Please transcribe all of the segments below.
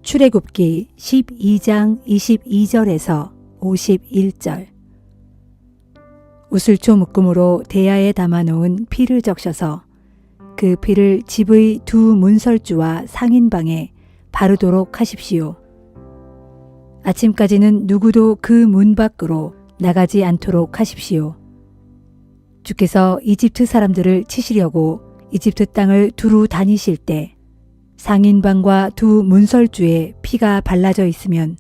출애굽기 12장 22절에서 51절. 우슬초 묶음으로 대야에 담아놓은 피를 적셔서 그 피를 집의 두 문설주와 상인방에 바르도록 하십시오. 아침까지는 누구도 그 문 밖으로 나가지 않도록 하십시오. 주께서 이집트 사람들을 치시려고 이집트 땅을 두루 다니실 때 상인방과 두 문설주에 피가 발라져 있으면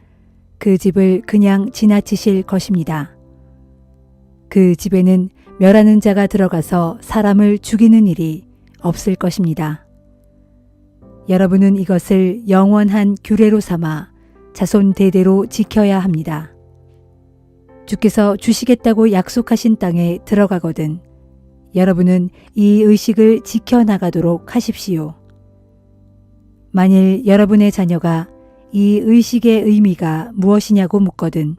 그 집을 그냥 지나치실 것입니다. 그 집에는 멸하는 자가 들어가서 사람을 죽이는 일이 없을 것입니다. 여러분은 이것을 영원한 규례로 삼아 자손 대대로 지켜야 합니다. 주께서 주시겠다고 약속하신 땅에 들어가거든 여러분은 이 의식을 지켜나가도록 하십시오. 만일 여러분의 자녀가 이 의식의 의미가 무엇이냐고 묻거든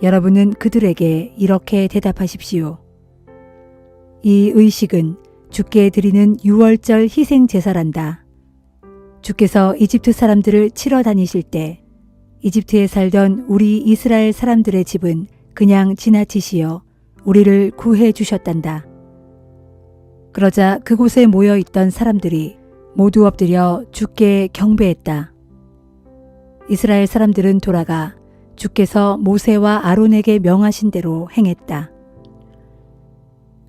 여러분은 그들에게 이렇게 대답하십시오. 이 의식은 주께 드리는 유월절 희생 제사란다. 주께서 이집트 사람들을 치러 다니실 때 이집트에 살던 우리 이스라엘 사람들의 집은 그냥 지나치시어 우리를 구해 주셨단다. 그러자 그곳에 모여 있던 사람들이 모두 엎드려 주께 경배했다. 이스라엘 사람들은 돌아가 주께서 모세와 아론에게 명하신 대로 행했다.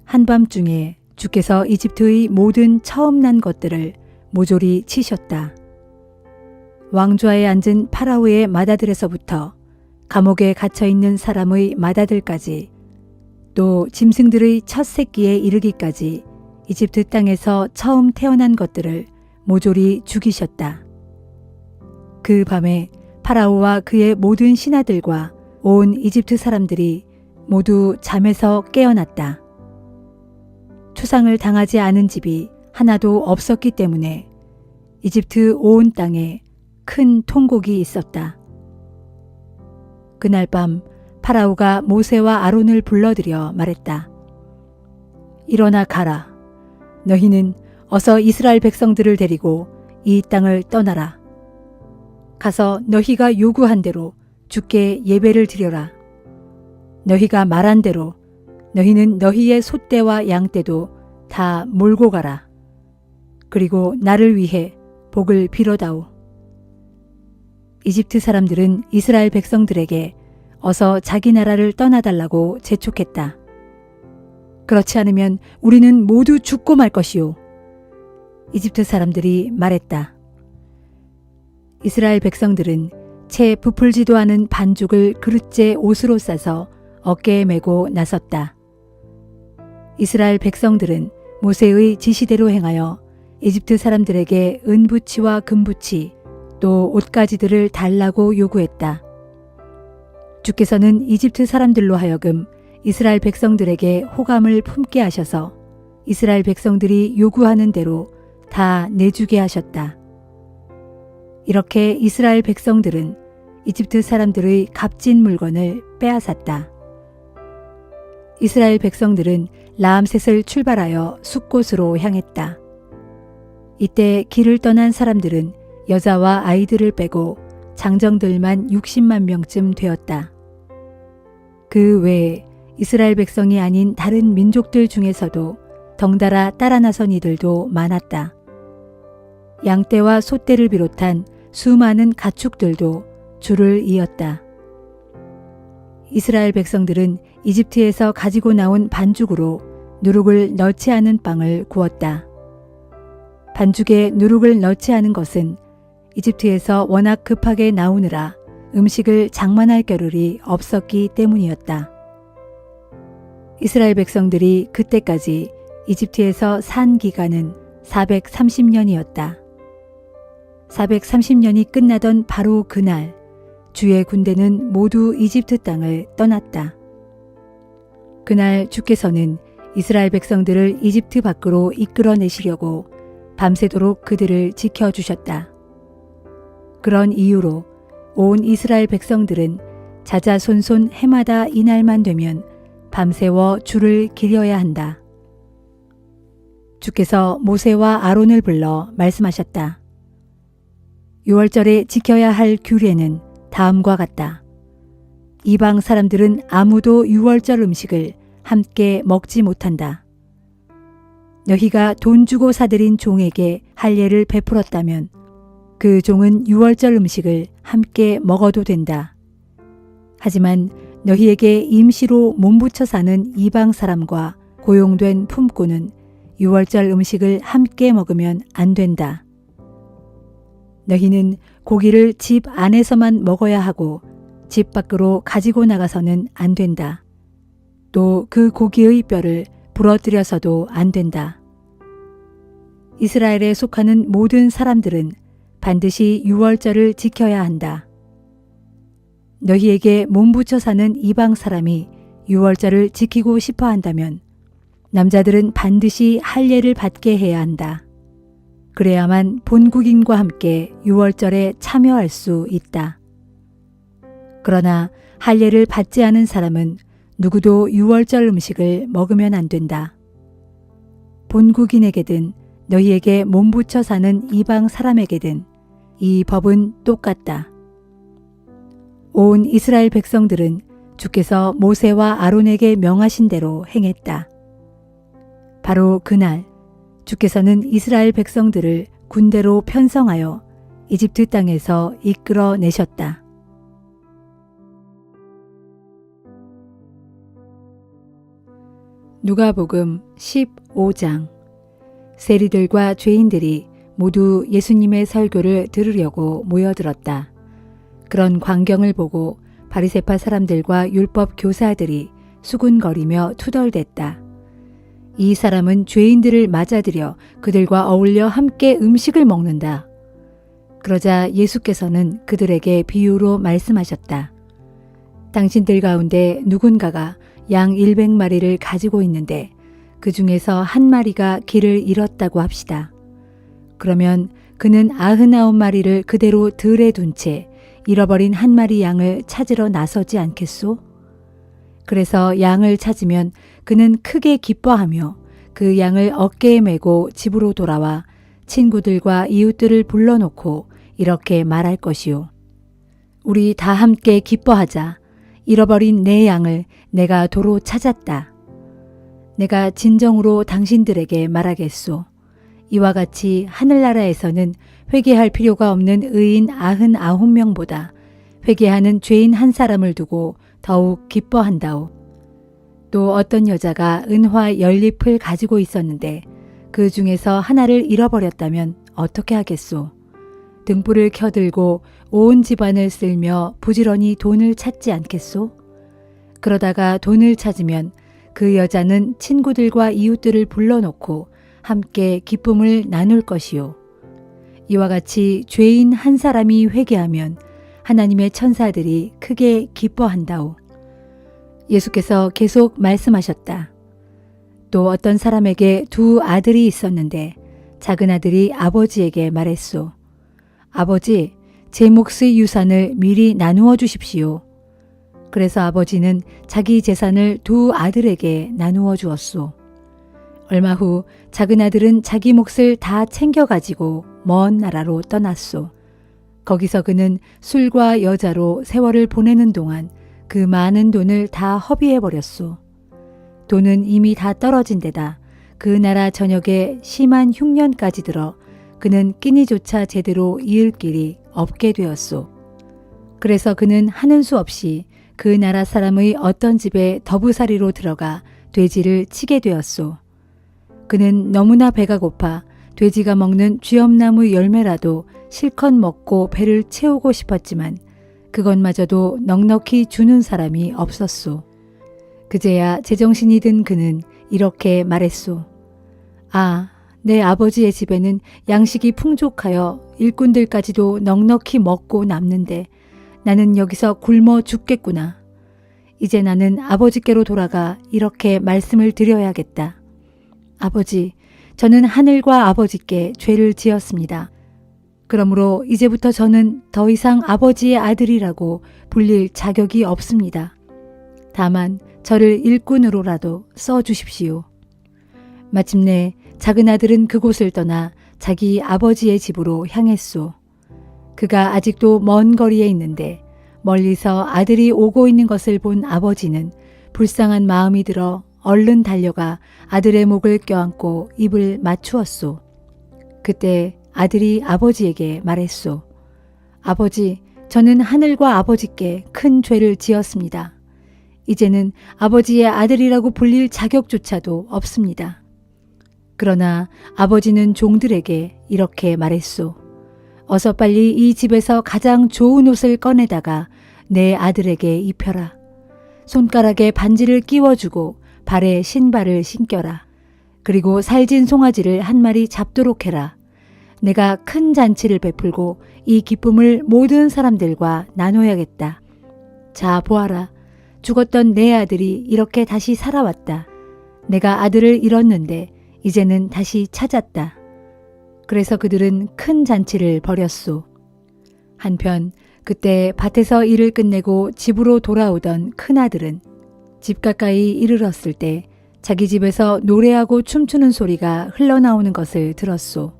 한밤중에 주께서 이집트의 모든 처음 난 것들을 모조리 치셨다. 왕좌에 앉은 파라오의 맏아들에서부터 감옥에 갇혀있는 사람의 맏아들까지 또 짐승들의 첫 새끼에 이르기까지 이집트 땅에서 처음 태어난 것들을 모조리 죽이셨다. 그 밤에 파라오와 그의 모든 신하들과 온 이집트 사람들이 모두 잠에서 깨어났다. 추상을 당하지 않은 집이 하나도 없었기 때문에 이집트 온 땅에 큰 통곡이 있었다. 그날 밤 파라오가 모세와 아론을 불러들여 말했다. 일어나 가라. 너희는 어서 이스라엘 백성들을 데리고 이 땅을 떠나라. 가서 너희가 요구한 대로 주께 예배를 드려라. 너희가 말한 대로 너희는 너희의 소떼와 양떼도 다 몰고 가라. 그리고 나를 위해 복을 빌어다오. 이집트 사람들은 이스라엘 백성들에게 어서 자기 나라를 떠나달라고 재촉했다. 그렇지 않으면 우리는 모두 죽고 말 것이오. 이집트 사람들이 말했다. 이스라엘 백성들은 채 부풀지도 않은 반죽을 그릇째 옷으로 싸서 어깨에 메고 나섰다. 이스라엘 백성들은 모세의 지시대로 행하여 이집트 사람들에게 은부치와 금부치 또 옷가지들을 달라고 요구했다. 주께서는 이집트 사람들로 하여금 이스라엘 백성들에게 호감을 품게 하셔서 이스라엘 백성들이 요구하는 대로 다 내주게 하셨다. 이렇게 이스라엘 백성들은 이집트 사람들의 값진 물건을 빼앗았다. 이스라엘 백성들은 라암셋을 출발하여 숫곳으로 향했다. 이때 길을 떠난 사람들은 여자와 아이들을 빼고 장정들만 60만 명쯤 되었다. 그 외에 이스라엘 백성이 아닌 다른 민족들 중에서도 덩달아 따라 나선 이들도 많았다. 양떼와 소떼를 비롯한 수많은 가축들도 줄을 이었다. 이스라엘 백성들은 이집트에서 가지고 나온 반죽으로 누룩을 넣지 않은 빵을 구웠다. 반죽에 누룩을 넣지 않은 것은 이집트에서 워낙 급하게 나오느라 음식을 장만할 겨를이 없었기 때문이었다. 이스라엘 백성들이 그때까지 이집트에서 산 기간은 430년이었다. 430년이 끝나던 바로 그날 주의 군대는 모두 이집트 땅을 떠났다. 그날 주께서는 이스라엘 백성들을 이집트 밖으로 이끌어내시려고 밤새도록 그들을 지켜주셨다. 그런 이유로 온 이스라엘 백성들은 자자손손 해마다 이날만 되면 밤새워 줄을 기려야 한다. 주께서 모세와 아론을 불러 말씀하셨다. 유월절에 지켜야 할 규례는 다음과 같다. 이방 사람들은 아무도 유월절 음식을 함께 먹지 못한다. 너희가 돈 주고 사들인 종에게 할례를 베풀었다면 그 종은 유월절 음식을 함께 먹어도 된다. 하지만 너희에게 임시로 몸붙여 사는 이방 사람과 고용된 품꾼은 유월절 음식을 함께 먹으면 안 된다. 너희는 고기를 집 안에서만 먹어야 하고 집 밖으로 가지고 나가서는 안 된다. 또 그 고기의 뼈를 부러뜨려서도 안 된다. 이스라엘에 속하는 모든 사람들은 반드시 유월절을 지켜야 한다. 너희에게 몸붙여 사는 이방 사람이 유월절을 지키고 싶어 한다면 남자들은 반드시 할례를 받게 해야 한다. 그래야만 본국인과 함께 유월절에 참여할 수 있다. 그러나 할례를 받지 않은 사람은 누구도 유월절 음식을 먹으면 안 된다. 본국인에게든 너희에게 몸붙여 사는 이방 사람에게든 이 법은 똑같다. 온 이스라엘 백성들은 주께서 모세와 아론에게 명하신 대로 행했다. 바로 그날 주께서는 이스라엘 백성들을 군대로 편성하여 이집트 땅에서 이끌어 내셨다. 누가복음 15장. 세리들과 죄인들이 모두 예수님의 설교를 들으려고 모여들었다. 그런 광경을 보고 바리새파 사람들과 율법 교사들이 수군거리며 투덜댔다. 이 사람은 죄인들을 맞아들여 그들과 어울려 함께 음식을 먹는다. 그러자 예수께서는 그들에게 비유로 말씀하셨다. 당신들 가운데 누군가가 양 100마리를 가지고 있는데 그 중에서 한 마리가 길을 잃었다고 합시다. 그러면 그는 99마리를 그대로 들에 둔 채 잃어버린 한 마리 양을 찾으러 나서지 않겠소? 그래서 양을 찾으면 그는 크게 기뻐하며 그 양을 어깨에 메고 집으로 돌아와 친구들과 이웃들을 불러놓고 이렇게 말할 것이요. 우리 다 함께 기뻐하자. 잃어버린 내 양을 내가 도로 찾았다. 내가 진정으로 당신들에게 말하겠소. 이와 같이 하늘나라에서는 회개할 필요가 없는 의인 99명보다 회개하는 죄인 한 사람을 두고 더욱 기뻐한다오. 또 어떤 여자가 은화 10잎을 가지고 있었는데 그 중에서 하나를 잃어버렸다면 어떻게 하겠소? 등불을 켜들고 온 집안을 쓸며 부지런히 돈을 찾지 않겠소? 그러다가 돈을 찾으면 그 여자는 친구들과 이웃들을 불러놓고 함께 기쁨을 나눌 것이요. 이와 같이 죄인 한 사람이 회개하면 하나님의 천사들이 크게 기뻐한다오. 예수께서 계속 말씀하셨다. 또 어떤 사람에게 2 아들이 있었는데 작은 아들이 아버지에게 말했소. 아버지, 제 몫의 유산을 미리 나누어 주십시오. 그래서 아버지는 자기 재산을 2 아들에게 나누어 주었소. 얼마 후 작은 아들은 자기 몫을 다 챙겨가지고 먼 나라로 떠났소. 거기서 그는 술과 여자로 세월을 보내는 동안 그 많은 돈을 다 허비해버렸소. 돈은 이미 다 떨어진 데다 그 나라 전역에 심한 흉년까지 들어 그는 끼니조차 제대로 이을 길이 없게 되었소. 그래서 그는 하는 수 없이 그 나라 사람의 어떤 집에 더부살이로 들어가 돼지를 치게 되었소. 그는 너무나 배가 고파 돼지가 먹는 쥐엄나무 열매라도 실컷 먹고 배를 채우고 싶었지만 그것마저도 넉넉히 주는 사람이 없었소. 그제야 제정신이 든 그는 이렇게 말했소. 아, 내 아버지의 집에는 양식이 풍족하여 일꾼들까지도 넉넉히 먹고 남는데 나는 여기서 굶어 죽겠구나. 이제 나는 아버지께로 돌아가 이렇게 말씀을 드려야겠다. 아버지, 저는 하늘과 아버지께 죄를 지었습니다. 그러므로 이제부터 저는 더 이상 아버지의 아들이라고 불릴 자격이 없습니다. 다만 저를 일꾼으로라도 써주십시오. 마침내 작은 아들은 그곳을 떠나 자기 아버지의 집으로 향했소. 그가 아직도 먼 거리에 있는데 멀리서 아들이 오고 있는 것을 본 아버지는 불쌍한 마음이 들어 얼른 달려가 아들의 목을 껴안고 입을 맞추었소. 그때 아들이 아버지에게 말했소. 아버지, 저는 하늘과 아버지께 큰 죄를 지었습니다. 이제는 아버지의 아들이라고 불릴 자격조차도 없습니다. 그러나 아버지는 종들에게 이렇게 말했소. 어서 빨리 이 집에서 가장 좋은 옷을 꺼내다가 내 아들에게 입혀라. 손가락에 반지를 끼워주고 발에 신발을 신겨라. 그리고 살진 송아지를 한 마리 잡도록 해라. 내가 큰 잔치를 베풀고 이 기쁨을 모든 사람들과 나눠야겠다. 자, 보아라. 죽었던 내 아들이 이렇게 다시 살아왔다. 내가 아들을 잃었는데 이제는 다시 찾았다. 그래서 그들은 큰 잔치를 벌였소. 한편 그때 밭에서 일을 끝내고 집으로 돌아오던 큰아들은 집 가까이 이르렀을 때 자기 집에서 노래하고 춤추는 소리가 흘러나오는 것을 들었소.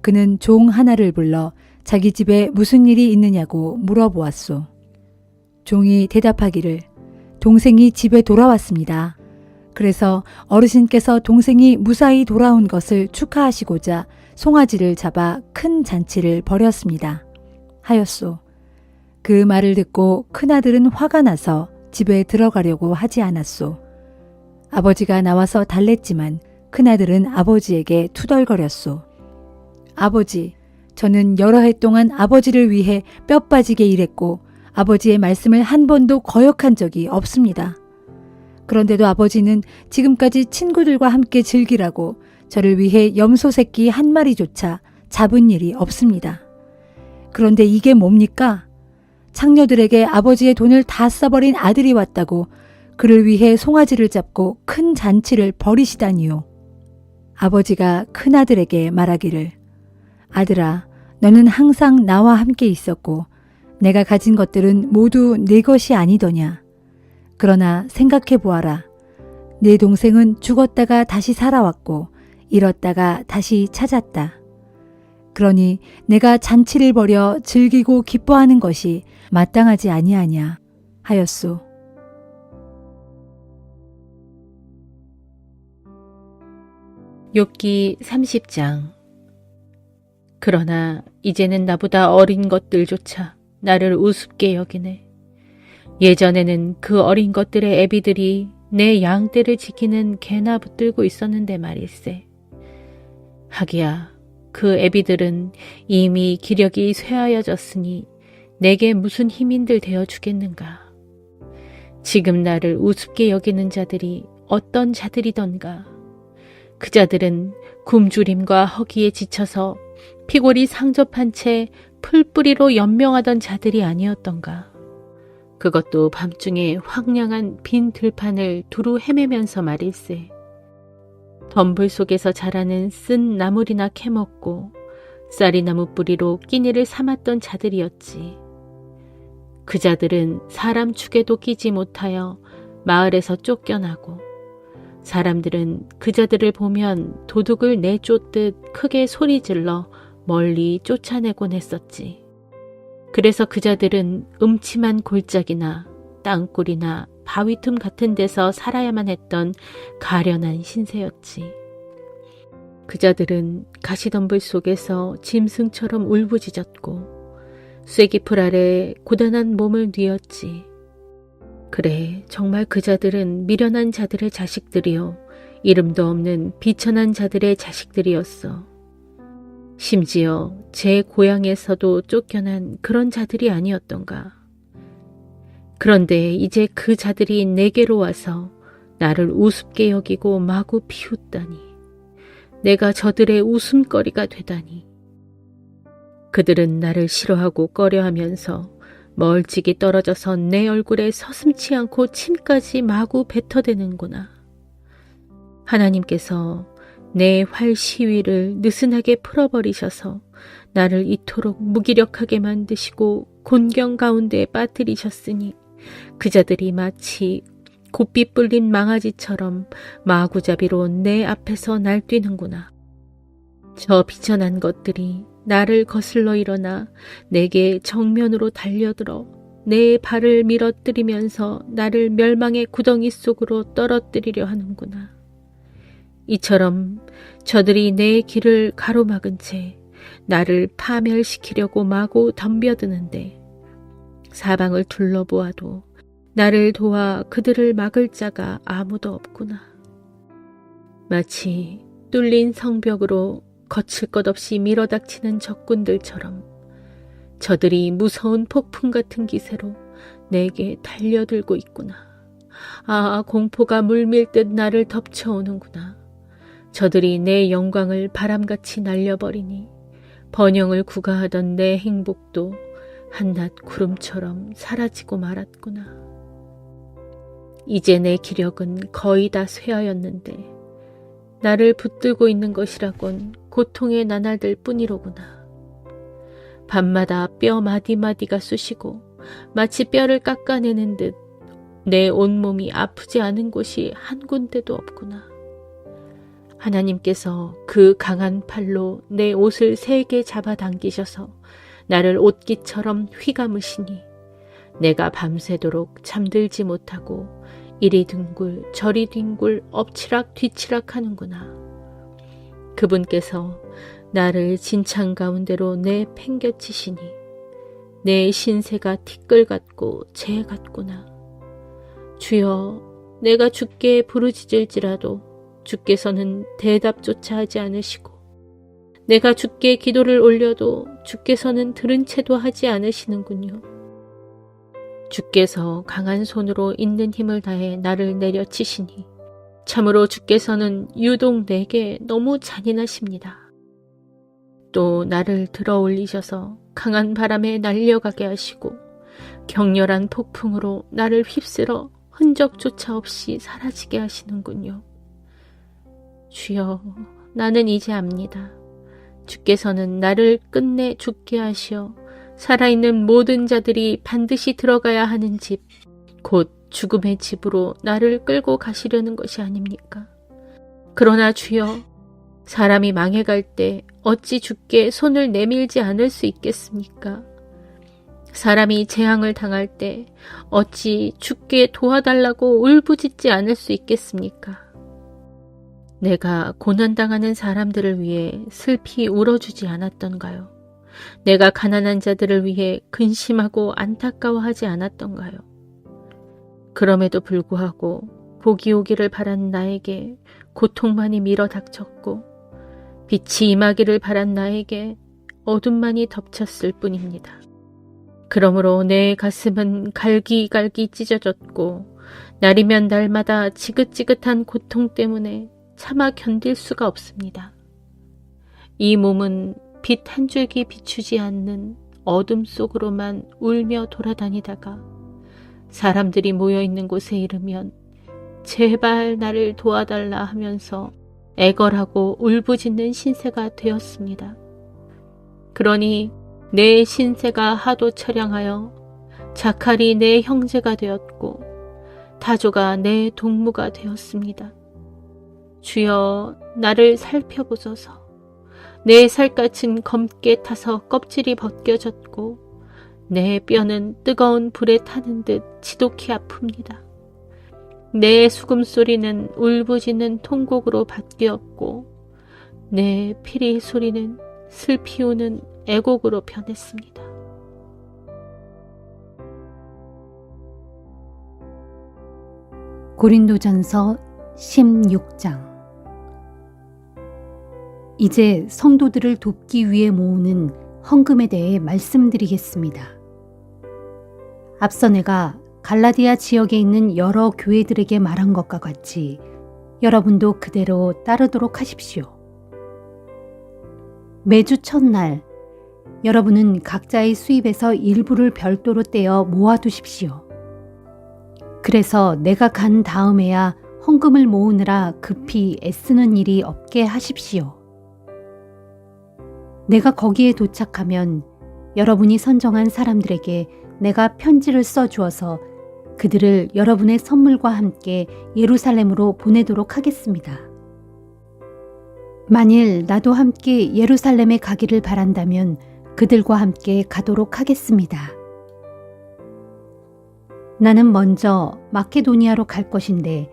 그는 종 하나를 불러 자기 집에 무슨 일이 있느냐고 물어보았소. 종이 대답하기를 동생이 집에 돌아왔습니다. 그래서 어르신께서 동생이 무사히 돌아온 것을 축하하시고자 송아지를 잡아 큰 잔치를 벌였습니다. 하였소. 그 말을 듣고 큰아들은 화가 나서 집에 들어가려고 하지 않았소. 아버지가 나와서 달랬지만 큰아들은 아버지에게 투덜거렸소. 아버지, 저는 여러 해 동안 아버지를 위해 뼈 빠지게 일했고 아버지의 말씀을 한 번도 거역한 적이 없습니다. 그런데도 아버지는 지금까지 친구들과 함께 즐기라고 저를 위해 염소 새끼 한 마리조차 잡은 일이 없습니다. 그런데 이게 뭡니까? 창녀들에게 아버지의 돈을 다 써버린 아들이 왔다고 그를 위해 송아지를 잡고 큰 잔치를 벌이시다니요. 아버지가 큰아들에게 말하기를 아들아, 너는 항상 나와 함께 있었고 내가 가진 것들은 모두 내 것이 아니더냐. 그러나 생각해 보아라. 내 동생은 죽었다가 다시 살아왔고 잃었다가 다시 찾았다. 그러니 내가 잔치를 벌여 즐기고 기뻐하는 것이 마땅하지 아니하냐 하였소. 욥기 30장. 그러나 이제는 나보다 어린 것들조차 나를 우습게 여기네. 예전에는 그 어린 것들의 애비들이 내 양떼를 지키는 개나 붙들고 있었는데 말일세. 하기야 그 애비들은 이미 기력이 쇠하여졌으니 내게 무슨 힘인들 되어 주겠는가. 지금 나를 우습게 여기는 자들이 어떤 자들이던가. 그 자들은 굶주림과 허기에 지쳐서 피골이 상접한 채 풀뿌리로 연명하던 자들이 아니었던가. 그것도 밤중에 황량한 빈 들판을 두루 헤매면서 말일세. 덤불 속에서 자라는 쓴 나물이나 캐먹고 쌀이나무 뿌리로 끼니를 삼았던 자들이었지. 그 자들은 사람 축에도 끼지 못하여 마을에서 쫓겨나고 사람들은 그 자들을 보면 도둑을 내쫓듯 크게 소리질러 멀리 쫓아내곤 했었지. 그래서 그 자들은 음침한 골짜기나 땅굴이나 바위 틈 같은 데서 살아야만 했던 가련한 신세였지. 그 자들은 가시덤불 속에서 짐승처럼 울부짖었고 쐐기풀 아래 고단한 몸을 뉘었지. 그래, 정말 그 자들은 미련한 자들의 자식들이요 이름도 없는 비천한 자들의 자식들이었어. 심지어 제 고향에서도 쫓겨난 그런 자들이 아니었던가. 그런데 이제 그 자들이 내게로 와서 나를 우습게 여기고 마구 비웃다니. 내가 저들의 웃음거리가 되다니. 그들은 나를 싫어하고 꺼려하면서 멀찍이 떨어져서 내 얼굴에 서슴지 않고 침까지 마구 뱉어대는구나. 하나님께서 내 활 시위를 느슨하게 풀어버리셔서 나를 이토록 무기력하게 만드시고 곤경 가운데 빠뜨리셨으니 그 자들이 마치 곱비 뿔린 망아지처럼 마구잡이로 내 앞에서 날뛰는구나. 저 비천한 것들이 나를 거슬러 일어나 내게 정면으로 달려들어 내 발을 밀어뜨리면서 나를 멸망의 구덩이 속으로 떨어뜨리려 하는구나. 이처럼 저들이 내 길을 가로막은 채 나를 파멸시키려고 마구 덤벼드는데 사방을 둘러보아도 나를 도와 그들을 막을 자가 아무도 없구나. 마치 뚫린 성벽으로 거칠 것 없이 밀어닥치는 적군들처럼 저들이 무서운 폭풍 같은 기세로 내게 달려들고 있구나. 아, 공포가 물밀듯 나를 덮쳐오는구나. 저들이 내 영광을 바람같이 날려버리니 번영을 구가하던 내 행복도 한낱 구름처럼 사라지고 말았구나. 이제 내 기력은 거의 다 쇠하였는데 나를 붙들고 있는 것이라곤 고통의 나날들 뿐이로구나. 밤마다 뼈 마디마디가 쑤시고 마치 뼈를 깎아내는 듯 내 온몸이 아프지 않은 곳이 한 군데도 없구나. 하나님께서 그 강한 팔로 내 옷을 세게 잡아당기셔서 나를 옷깃처럼 휘감으시니 내가 밤새도록 잠들지 못하고 이리 뒹굴 저리 뒹굴 엎치락 뒤치락 하는구나. 그분께서 나를 진창 가운데로 내팽겨치시니 내 신세가 티끌 같고 재 같구나. 주여, 내가 주께 부르짖을지라도 주께서는 대답조차 하지 않으시고 내가 주께 기도를 올려도 주께서는 들은 채도 하지 않으시는군요. 주께서 강한 손으로 있는 힘을 다해 나를 내려치시니 참으로 주께서는 유독 내게 너무 잔인하십니다. 또 나를 들어 올리셔서 강한 바람에 날려가게 하시고 격렬한 폭풍으로 나를 휩쓸어 흔적조차 없이 사라지게 하시는군요. 주여, 나는 이제 압니다. 주께서는 나를 끝내 죽게 하시어 살아있는 모든 자들이 반드시 들어가야 하는 집, 곧 죽음의 집으로 나를 끌고 가시려는 것이 아닙니까? 그러나 주여, 사람이 망해갈 때 어찌 주께 손을 내밀지 않을 수 있겠습니까? 사람이 재앙을 당할 때 어찌 주께 도와달라고 울부짖지 않을 수 있겠습니까? 내가 고난당하는 사람들을 위해 슬피 울어주지 않았던가요? 내가 가난한 자들을 위해 근심하고 안타까워하지 않았던가요? 그럼에도 불구하고 복이 오기를 바란 나에게 고통만이 밀어닥쳤고 빛이 임하기를 바란 나에게 어둠만이 덮쳤을 뿐입니다. 그러므로 내 가슴은 갈기갈기 찢어졌고 날이면 날마다 지긋지긋한 고통 때문에 차마 견딜 수가 없습니다. 이 몸은 빛 한 줄기 비추지 않는 어둠 속으로만 울며 돌아다니다가 사람들이 모여있는 곳에 이르면 제발 나를 도와달라 하면서 애걸하고 울부짖는 신세가 되었습니다. 그러니 내 신세가 하도 처량하여 자칼이 내 형제가 되었고 다조가 내 동무가 되었습니다. 주여, 나를 살펴보소서. 내 살갗은 검게 타서 껍질이 벗겨졌고 내 뼈는 뜨거운 불에 타는 듯 지독히 아픕니다. 내 수금소리는 울부짖는 통곡으로 바뀌었고 내 피리 소리는 슬피 우는 애곡으로 변했습니다. 고린도전서 16장. 이제 성도들을 돕기 위해 모으는 헌금에 대해 말씀드리겠습니다. 앞서 내가 갈라디아 지역에 있는 여러 교회들에게 말한 것과 같이 여러분도 그대로 따르도록 하십시오. 매주 첫날 여러분은 각자의 수입에서 일부를 별도로 떼어 모아두십시오. 그래서 내가 간 다음에야 헌금을 모으느라 급히 애쓰는 일이 없게 하십시오. 내가 거기에 도착하면 여러분이 선정한 사람들에게 내가 편지를 써주어서 그들을 여러분의 선물과 함께 예루살렘으로 보내도록 하겠습니다. 만일 나도 함께 예루살렘에 가기를 바란다면 그들과 함께 가도록 하겠습니다. 나는 먼저 마케도니아로 갈 것인데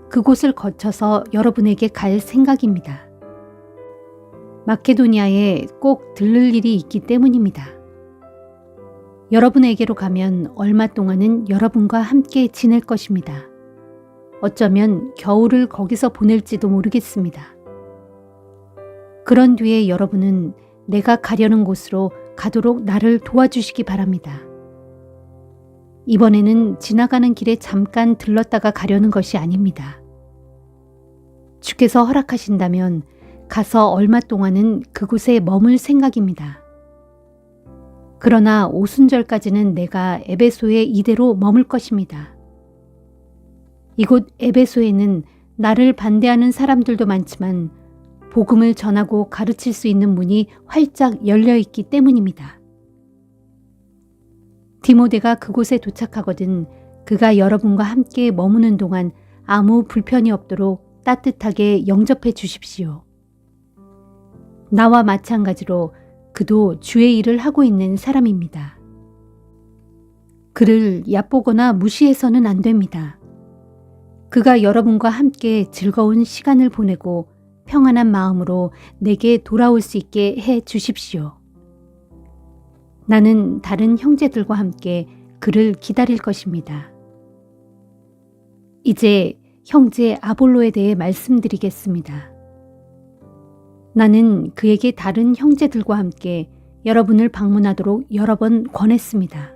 그곳을 거쳐서 여러분에게 갈 생각입니다. 마케도니아에 꼭 들를 일이 있기 때문입니다. 여러분에게로 가면 얼마 동안은 여러분과 함께 지낼 것입니다. 어쩌면 겨울을 거기서 보낼지도 모르겠습니다. 그런 뒤에 여러분은 내가 가려는 곳으로 가도록 나를 도와주시기 바랍니다. 이번에는 지나가는 길에 잠깐 들렀다가 가려는 것이 아닙니다. 주께서 허락하신다면 가서 얼마 동안은 그곳에 머물 생각입니다. 그러나 오순절까지는 내가 에베소에 이대로 머물 것입니다. 이곳 에베소에는 나를 반대하는 사람들도 많지만 복음을 전하고 가르칠 수 있는 문이 활짝 열려 있기 때문입니다. 디모데가 그곳에 도착하거든 그가 여러분과 함께 머무는 동안 아무 불편이 없도록 따뜻하게 영접해 주십시오. 나와 마찬가지로 그도 주의 일을 하고 있는 사람입니다. 그를 얕보거나 무시해서는 안 됩니다. 그가 여러분과 함께 즐거운 시간을 보내고 평안한 마음으로 내게 돌아올 수 있게 해 주십시오. 나는 다른 형제들과 함께 그를 기다릴 것입니다. 이제 형제 아볼로에 대해 말씀드리겠습니다. 나는 그에게 다른 형제들과 함께 여러분을 방문하도록 여러 번 권했습니다.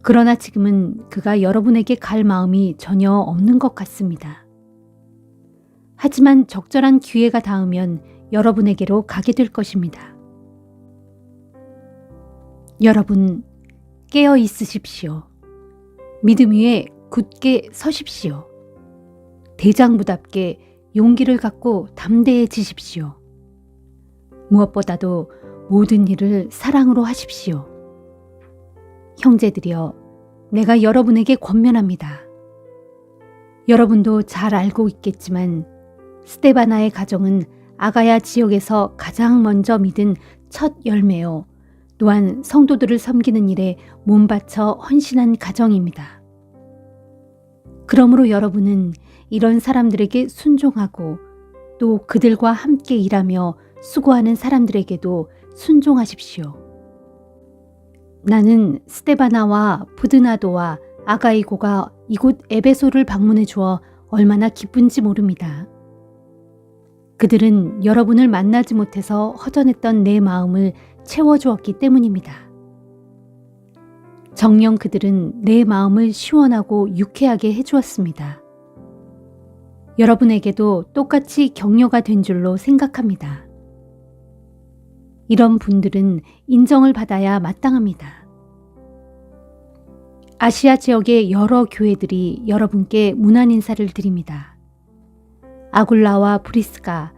그러나 지금은 그가 여러분에게 갈 마음이 전혀 없는 것 같습니다. 하지만 적절한 기회가 닿으면 여러분에게로 가게 될 것입니다. 여러분, 깨어 있으십시오. 믿음 위에 굳게 서십시오. 대장부답게 용기를 갖고 담대해지십시오. 무엇보다도 모든 일을 사랑으로 하십시오. 형제들이여, 내가 여러분에게 권면합니다. 여러분도 잘 알고 있겠지만 스데바나의 가정은 아가야 지역에서 가장 먼저 믿은 첫 열매요. 또한 성도들을 섬기는 일에 몸바쳐 헌신한 가정입니다. 그러므로 여러분은 이런 사람들에게 순종하고 또 그들과 함께 일하며 수고하는 사람들에게도 순종하십시오. 나는 스데바나와 부드나도와 아가이고가 이곳 에베소를 방문해 주어 얼마나 기쁜지 모릅니다. 그들은 여러분을 만나지 못해서 허전했던 내 마음을 채워주었기 때문입니다. 정녕 그들은 내 마음을 시원하고 유쾌하게 해주었습니다. 여러분에게도 똑같이 격려가 된 줄로 생각합니다. 이런 분들은 인정을 받아야 마땅합니다. 아시아 지역의 여러 교회들이 여러분께 문안 인사를 드립니다. 아굴라와 브리스가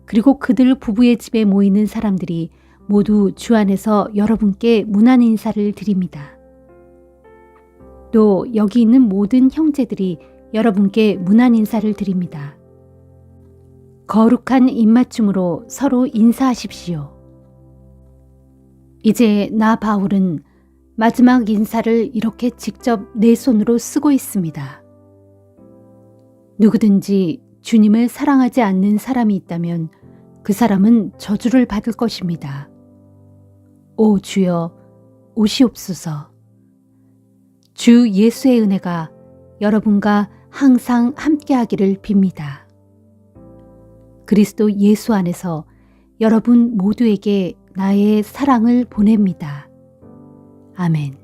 그리고 그들 부부의 집에 모이는 사람들이 모두 주 안에서 여러분께 문안 인사를 드립니다. 또 여기 있는 모든 형제들이 여러분께 문안 인사를 드립니다. 거룩한 입맞춤으로 서로 인사하십시오. 이제 나 바울은 마지막 인사를 이렇게 직접 내 손으로 쓰고 있습니다. 누구든지 주님을 사랑하지 않는 사람이 있다면 그 사람은 저주를 받을 것입니다. 오 주여, 오시옵소서. 주 예수의 은혜가 여러분과 항상 함께하기를 빕니다. 그리스도 예수 안에서 여러분 모두에게 나의 사랑을 보냅니다. 아멘.